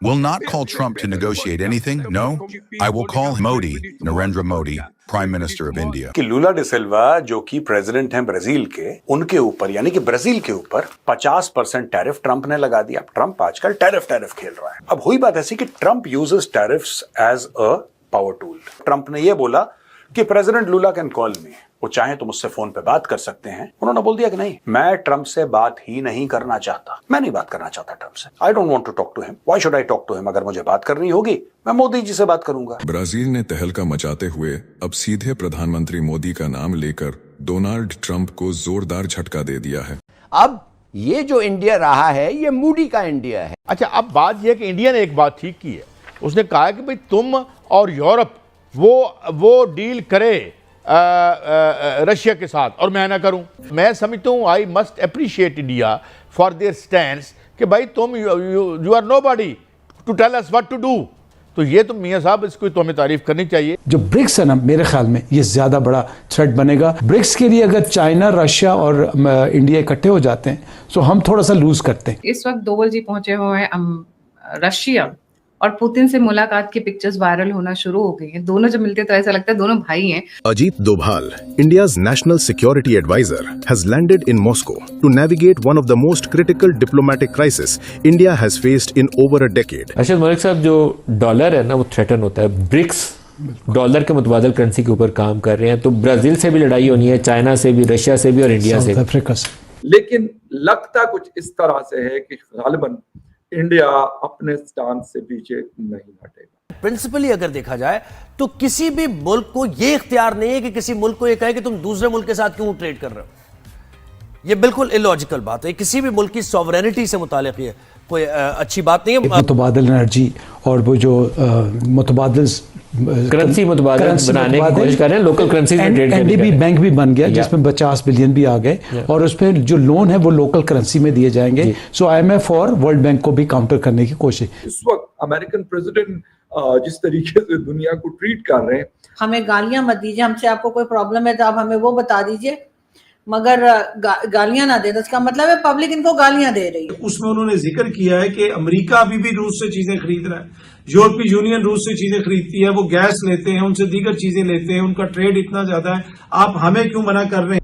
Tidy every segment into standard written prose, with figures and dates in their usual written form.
will not call Trump to negotiate anything. No, I will call Modi, Narendra Modi, Prime Minister of India. कि Lula da सिल्वा जो कि president हैं Brazil के, उनके ऊपर यानी कि ब्राजील के ऊपर 50% टैरिफ ट्रंप ने लगा दिया। ट्रंप आजकल टैरिफ खेल रहा है। अब हुई बात ऐसी कि Trump uses tariffs as a power tool. Trump ने यह बोला कि president Lula can call me, वो चाहे तो मुझसे फोन पे बात कर सकते हैं। उन्होंने बोल दिया कि नहीं, मैं ट्रंप से बात ही नहीं करना चाहता। मैं नहीं बात करना चाहता ट्रंप से। I don't want to talk to him. Why should I talk to him? अगर मुझे बात करनी होगी मैं मोदी जी से बात करूंगा। ब्राजील ने तहलका मचाते हुए अब सीधे प्रधानमंत्री मोदी का नाम लेकर डोनाल्ड ट्रंप को जोरदार झटका दे दिया है। अब ये जो इंडिया रहा है ये मोदी का इंडिया है। अच्छा, अब बात यह है कि इंडिया ने एक बात ठीक की है। उसने कहा कि भाई तुम और यूरोप वो डील करे रशिया के साथ और मैं ना करूं। मैं समझता हूं I must appreciate India for their stands कि भाई तुम you are nobody to tell us what to do. तो ये तो मियां साहब इसको तो हमें तारीफ करनी चाहिए। जो ब्रिक्स है ना, मेरे ख्याल में ये ज्यादा बड़ा थ्रेट बनेगा। ब्रिक्स के लिए अगर चाइना, रशिया और इंडिया इकट्ठे हो जाते हैं तो हम थोड़ा सा लूज करते हैं। इस वक्त डोवल जी पहुंचे हुए हैं रशिया और पुतिन से मुलाकात की पिक्चर्स वायरल होना शुरू हो गई हैं। दोनों जब मिलते तो ऐसा लगता है दोनों भाई हैं। Ajit Doval, India's national security advisor, has landed in Moscow to navigate one of the most critical diplomatic crises India has faced in over a decade. Arshad Malik साहब, जो डॉलर है ना वो थ्रेटन होता है। ब्रिक्स डॉलर के मुतबादल करेंसी के ऊपर काम कर रहे हैं, तो ब्राजील से भी लड़ाई होनी है, चाइना से भी, रशिया से भी और इंडिया से, साउथ अफ्रीका से। लेकिन लगता कुछ इस तरह से है कि गालिबन इंडिया अपने स्टांस से पीछे नहीं हटेगा। प्रिंसिपली अगर देखा जाए तो किसी भी मुल्क को यह इख्तियार नहीं है कि किसी मुल्क को यह कहे कि तुम दूसरे मुल्क के साथ क्यों ट्रेड कर रहे हो। यह बिल्कुल इलॉजिकल बात है। किसी भी मुल्क की सॉवरेनिटी से मुतालिक ये कोई अच्छी बात नहीं है। मुतबादल एनर्जी और वो जो मुतबादल करेंसी बनाने की कोशिश कर रहे हैं, लोकल करेंसी में ट्रेड। एनडीबी बैंक भी बन गया जिसमें 50 बिलियन भी आ गए और उस पर जो लोन है वो लोकल करेंसी में दिए जाएंगे। सो IMF और वर्ल्ड बैंक को भी काउंटर करने की कोशिश। इस वक्त अमेरिकन प्रेसिडेंट जिस तरीके से दुनिया को ट्रीट कर रहे हैं, हमें गालियां मत दीजिए। हमसे आपको कोई प्रॉब्लम है तो आप हमें वो बता दीजिए, मगर गालियां ना दे। तो इसका मतलब है पब्लिक इनको गालियां दे रही है। उसमें उन्होंने जिक्र किया है कि अमेरिका अभी भी रूस से चीजें खरीद रहा है, यूरोपीय यूनियन रूस से चीजें खरीदती है, वो गैस लेते हैं, उनसे दीगर चीजें लेते हैं, उनका ट्रेड इतना ज्यादा है, आप हमें क्यों मना कर रहे हैं।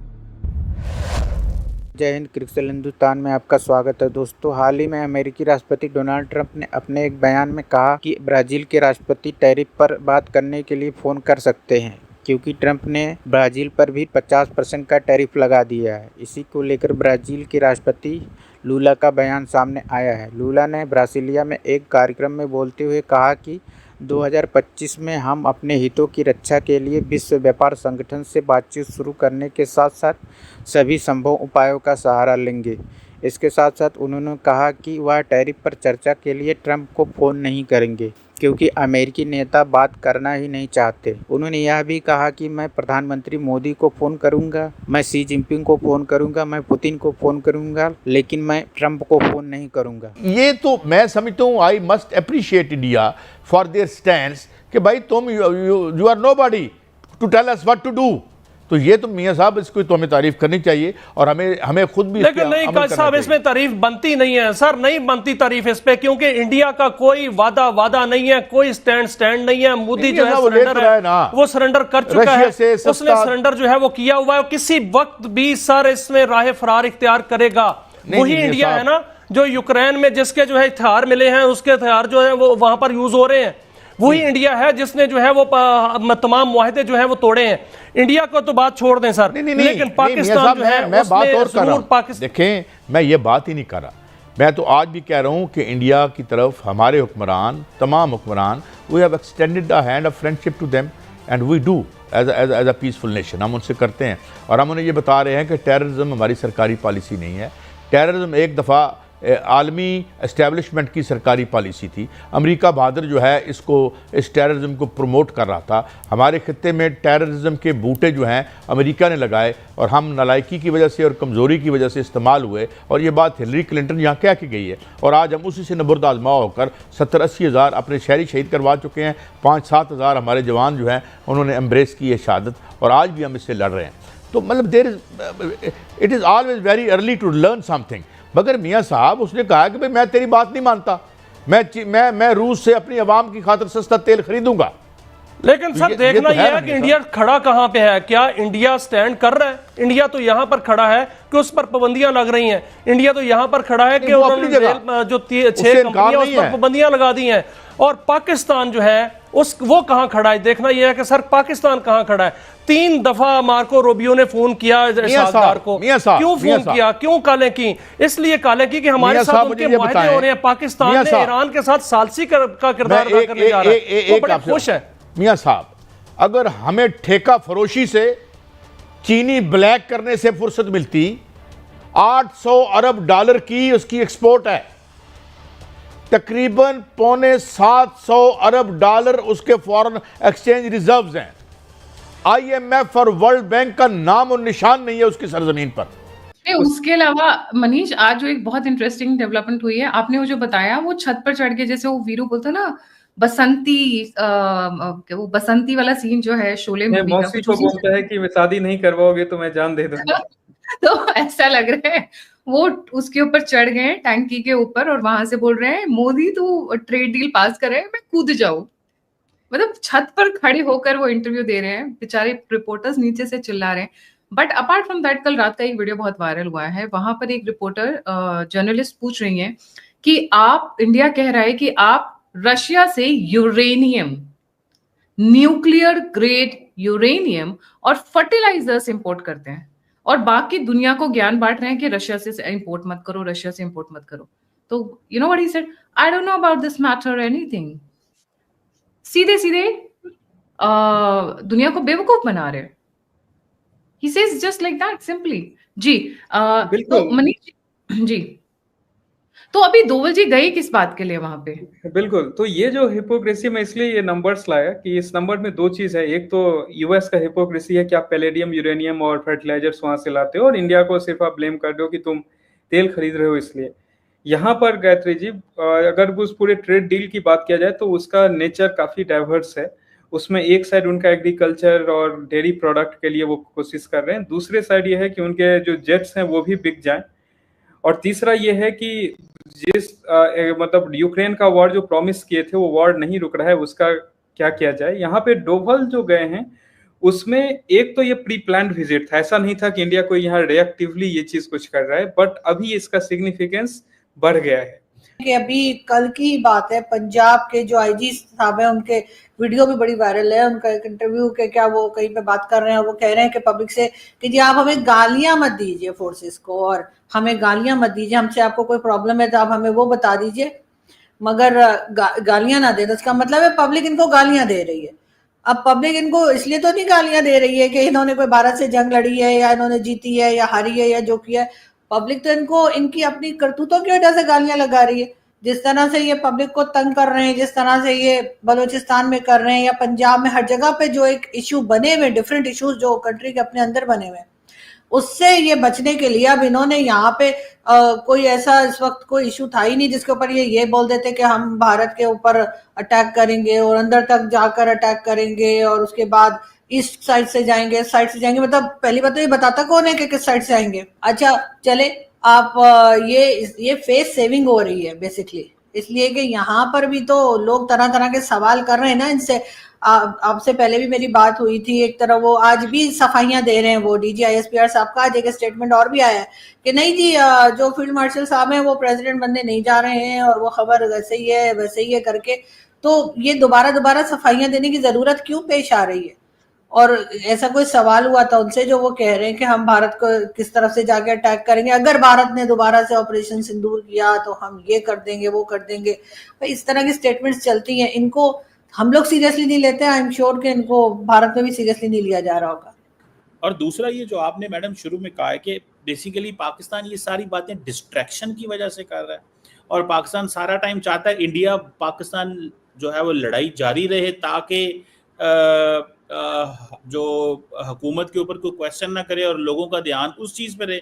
जय हिंद, क्रिकेट हिंदुस्तान में आपका स्वागत है दोस्तों। हाल ही में अमेरिकी राष्ट्रपति डोनाल्ड ट्रंप ने अपने एक बयान में कहा कि ब्राजील के राष्ट्रपति टैरिफ पर बात करने के लिए फ़ोन कर सकते हैं, क्योंकि ट्रंप ने ब्राज़ील पर भी 50% का टैरिफ लगा दिया है। इसी को लेकर ब्राज़ील के राष्ट्रपति लूला का बयान सामने आया है। लूला ने ब्रासीलिया में एक कार्यक्रम में बोलते हुए कहा कि 2025 में हम अपने हितों की रक्षा के लिए विश्व व्यापार संगठन से बातचीत शुरू करने के साथ साथ सभी संभव उपायों का सहारा लेंगे। इसके साथ साथ उन्होंने कहा कि वह टैरिफ पर चर्चा के लिए ट्रंप को फ़ोन नहीं करेंगे, क्योंकि अमेरिकी नेता बात करना ही नहीं चाहते। उन्होंने यह भी कहा कि मैं प्रधानमंत्री मोदी को फ़ोन करूंगा, मैं शी जिनपिंग को फ़ोन करूंगा, मैं पुतिन को फ़ोन करूंगा, लेकिन मैं ट्रंप को फ़ोन नहीं करूंगा। ये तो मैं समझता हूँ I must appreciate India for their stands कि भाई तुम you are nobody to tell us what to do. तो ये तो मियां साहब इसको तो हमें तारीफ करनी चाहिए और हमें खुद भी। लेकिन नहीं काज साहब, इसमें तारीफ बनती नहीं है सर, नहीं बनती तारीफ इस पे, क्योंकि इंडिया का कोई वादा नहीं है, कोई स्टैंड नहीं है। मोदी जो है सरेंडर है ना, वो सरेंडर कर चुका है, उसने सरेंडर जो है वो किया हुआ है। किसी वक्त भी सर इसमें राह फरार इख्तियार करेगा। वही इंडिया है ना जो यूक्रेन में जिसके जो है हथियार मिले हैं, उसके हथियार जो है वो वहां पर यूज हो रहे हैं। वही इंडिया है जिसने जो है वो तमाम मुआहदे जो है वो तोड़े हैं। इंडिया को तो बात छोड़ दें सर, लेकिन पाकिस्तान जो है मैं बात और कर रहा हूं। देखें, मैं ये बात ही नहीं कर रहा। मैं तो आज भी कह रहा हूं कि इंडिया की तरफ हमारे हुक्मरान, तमाम हुक्मरान, we have extended the hand of friendship to them and we do as a peaceful nation. हम उनसे करते हैं और हम उन्हें ये बता रहे हैं कि टेररिज्म हमारी सरकारी पॉलिसी नहीं है। टेररिज्म एक दफ़ा आलमी एस्टेब्लिशमेंट की सरकारी पॉलिसी थी। अमेरिका बहादुर जो है इस टेररिज्म को प्रमोट कर रहा था। हमारे खत्ते में टेररिज्म के बूटे जो हैं अमेरिका ने लगाए और हम नालायकी की वजह से और कमज़ोरी की वजह से इस्तेमाल हुए। और ये बात हिलरी क्लिंटन यहाँ कह के गई है और आज हम उसी से नबुर्द आजमा होकर 70-80 हज़ार अपने शहरी शहीद करवा चुके हैं। 5-7 हज़ार हमारे जवान जो हैं उन्होंने एम्ब्रेस की है शहादत और आज भी हम इससे लड़ रहे हैं। तो मतलब it is always very early to learn something. मगर मियाँ साहब उसने कहा कि भाई मैं तेरी बात नहीं मानता, मैं रूस से अपनी आवाम की खातिर सस्ता तेल खरीदूंगा। लेकिन सर देखना यह है कि इंडिया खड़ा कहां पे है। क्या इंडिया स्टैंड कर रहा है? इंडिया तो यहां पर खड़ा है कि उस पर पाबंदियां लग रही हैं। इंडिया तो यहां पर खड़ा है कि उन्होंने जो 6 कंपनियां उस पर पाबंदियां लगा दी हैं। और पाकिस्तान जो है वो कहां खड़ा है? देखना यह है कि सर पाकिस्तान कहां खड़ा है। 3 दफा मार्को रूबियो ने फोन किया शाहदार को। क्यों फोन किया? क्यों कालें की? इसलिए कालें की कि हमारे साथ उनके मुआहदे हो रहे हैं। पाकिस्तान ने ईरान के साथ सालसी का किरदार अदा करने जा रहा है। वो बड़े खुश है। मियां साहब, अगर हमें ठेका फरोशी से चीनी ब्लैक करने से फुर्सत मिलती, 800 अरब डॉलर की उसकी एक्सपोर्ट है, तकरीबन 750 अरब डॉलर उसके फॉरेन एक्सचेंज रिजर्व्स हैं। IMF और वर्ल्ड बैंक का नाम और निशान नहीं है उसकी सरजमीन पर। उसके अलावा मनीष, आज जो एक बहुत इंटरेस्टिंग डेवलपमेंट हुई है, आपने वो जो बताया, वो छत पर चढ़ के, जैसे वो वीरू बोलता ना वो बसंती वाला सीन जो है शोले मूवी का, मौसी को बोलता है कि मैं शादी नहीं करवाओगे तो मैं जान दे दूंगा। तो ऐसा लग रहा है वो उसके ऊपर चढ़ गए टैंकी के ऊपर और वहां से बोल रहे हैं मोदी तू ट्रेड डील पास करे, मैं कूद जाऊं। मतलब छत पर खड़े होकर वो इंटरव्यू दे रहे हैं, बेचारे रिपोर्टर्स नीचे से चिल्ला रहे हैं। बट अपार्ट फ्रॉम दैट, कल रात का एक वीडियो बहुत वायरल हुआ है। वहां पर एक रिपोर्टर जर्नलिस्ट पूछ रही है कि आप, इंडिया कह रहा है कि आप रशिया से यूरेनियम, न्यूक्लियर ग्रेड यूरेनियम और फर्टिलाइजर्स इंपोर्ट करते हैं और बाकी दुनिया को ज्ञान बांट रहे हैं कि रशिया से इंपोर्ट मत करो, रशिया से इंपोर्ट मत करो। तो you know what he said, I don't know about this matter anything. सीधे सीधे दुनिया को बेवकूफ बना रहे हैं। He says just like that simply। जी तो मनीष जी, तो अभी दोवल जी गए किस बात के लिए वहां पे? बिल्कुल, तो ये जो हिपोक्रेसी में इसलिए ये नंबर्स लाया कि इस नंबर में 2 चीज है। एक तो यूएस का हिपोक्रेसी है कि आप पैलेडियम, यूरेनियम और फर्टिलाइजर्स वहां से लाते हो और इंडिया को सिर्फ आप ब्लेम कर रहे हो कि तुम तेल खरीद रहे हो इसलिए। यहाँ पर गायत्री जी, अगर उस पूरे ट्रेड डील की बात किया जाए तो उसका नेचर काफी डाइवर्स है। उसमें एक साइड उनका एग्रीकल्चर और डेयरी प्रोडक्ट के लिए वो कोशिश कर रहे हैं, दूसरे साइड ये है कि उनके जो जेट्स हैं वो भी बिक जाएं, और तीसरा ये है कि जिस मतलब यूक्रेन का वॉर जो प्रॉमिस किए थे वो वॉर नहीं रुक रहा है, उसका क्या किया जाए। यहाँ पे डोभाल जो गए हैं उसमें एक तो ये प्री प्लान्ड विजिट था, ऐसा नहीं था कि इंडिया कोई यहाँ रिएक्टिवली ये चीज कुछ कर रहा है, बट अभी इसका सिग्निफिकेंस बढ़ गया है। कि अभी कल की बात है, पंजाब के जो आईजी साहब है उनके वीडियो भी बड़ी वायरल है। उनका एक इंटरव्यू के क्या वो कहीं पे बात कर रहे हैं, वो कह रहे हैं कि पब्लिक से कि जी आप हमें गालियां मत दीजिए फोर्सेस को, और हमें गालियां मत दीजिए, हमसे आपको कोई प्रॉब्लम है तो आप हमें वो बता दीजिए, मगर गालियां ना दे। तो इसका मतलब है पब्लिक इनको गालियां दे रही है। अब पब्लिक इनको इसलिए तो नहीं गालियां दे रही है कि इन्होंने कोई भारत से जंग लड़ी है या इन्होंने जीती है या हारी है या जो किया है। पब्लिक तो इनको इनकी अपनी करतूतों की वजह से गालियां लगा रही है। जिस तरह से ये पब्लिक को तंग कर रहे हैं, जिस तरह से ये बलूचिस्तान में कर रहे हैं या पंजाब में, हर जगह पे जो एक इशू बने हुए, डिफरेंट इश्यूज जो कंट्री के अपने अंदर बने हुए, उससे ये बचने के लिए अब इन्होंने यहाँ पे कोई ऐसा इस वक्त कोई इशू था ही नहीं जिसके ऊपर ये बोल देते कि हम भारत के ऊपर अटैक करेंगे और अंदर तक जाकर अटैक करेंगे और उसके बाद ईस्ट साइड से जाएंगे, साइड से जाएंगे। मतलब पहली बात तो ये बताता कौन है कि किस साइड से आएंगे। अच्छा चले, आप ये फेस सेविंग हो रही है बेसिकली, इसलिए कि यहाँ पर भी तो लोग तरह तरह के सवाल कर रहे हैं ना इनसे। आपसे पहले भी मेरी बात हुई थी, एक तरह वो आज भी सफाइयां दे रहे हैं वो DGISPR साहब का। आज एक स्टेटमेंट और भी आया है कि नहीं जी, जो फील्ड मार्शल साहब हैं वो प्रेसिडेंट बनने नहीं जा रहे हैं और वो खबर वैसे ही है करके। तो ये दोबारा सफाइयां देने की जरूरत क्यों पेश आ रही है? और ऐसा कोई सवाल हुआ था उनसे जो वो कह रहे हैं कि हम भारत को किस तरफ से जाके अटैक करेंगे, अगर भारत ने दोबारा से ऑपरेशन सिंदूर किया तो हम ये कर देंगे वो कर देंगे। इस तरह की स्टेटमेंट्स चलती हैं, इनको हम लोग सीरियसली नहीं लेते। आई एम श्योर कि इनको भारत में भी सीरियसली नहीं लिया जा रहा होगा। और दूसरा ये जो आपने मैडम शुरू में कहा है कि बेसिकली पाकिस्तान ये सारी बातें डिस्ट्रैक्शन की वजह से कर रहा है, और पाकिस्तान सारा टाइम चाहता है इंडिया पाकिस्तान जो है वो लड़ाई जारी रहे ताकि जो हुकूमत के ऊपर कोई क्वेश्चन ना करे और लोगों का ध्यान उस चीज़ पे रहे।